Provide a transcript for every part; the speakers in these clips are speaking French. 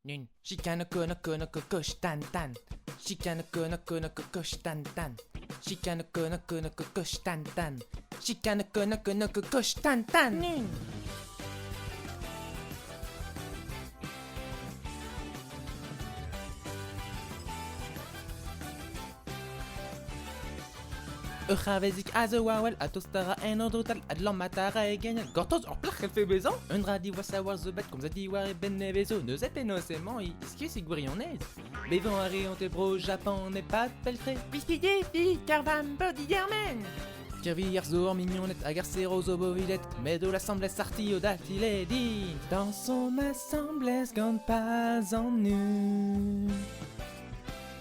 Nun. Chicanoko noko noko kosh tan tan. Chicanoko noko noko kosh tan tan. Chicanoko noko noko kosh tan tan. Chicanoko noko noko kosh tan tan. Nun. Ughavezik azewawel atostara en odrotal adlan matara egenial gortoz ur plach elfe bezan un radi wa savoir zebet kom zadi war e ben nevezo neus et enosemment iskius igwirionez bevan a reont e bro Japan ne pas peltre biskide fi karvam bodi dermen Kirvi zo mignonet hag ar sero zo bovilet medo l'assemblès sarti o datile dit dans son assemblès gant pas en nu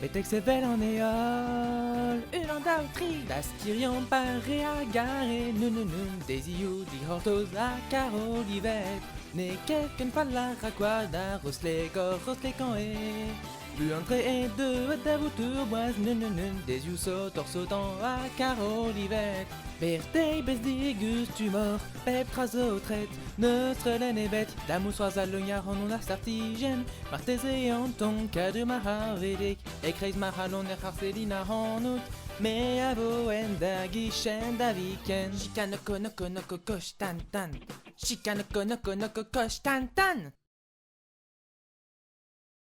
Petek sevel en eol, ulan dautri Das kirion pare a gare, nun Desiou di hortoz a karo livet Ne kelken fallar a quadar os legor os lekan e Bu entre e deux davoutur boaz nun Desiou sautor sautant a karo livet Bertei bez digus tumor, pep trazo tret Neutre len e bet, damous oaz a leuniar an on a sartigen Martez e an ton kadu mahar vedik E kreiz mahalon er harselina an out Me a vo en da gichen da viken Chicanoko noko noko kosh tan tan Chicanoko noko noko kosh tan tan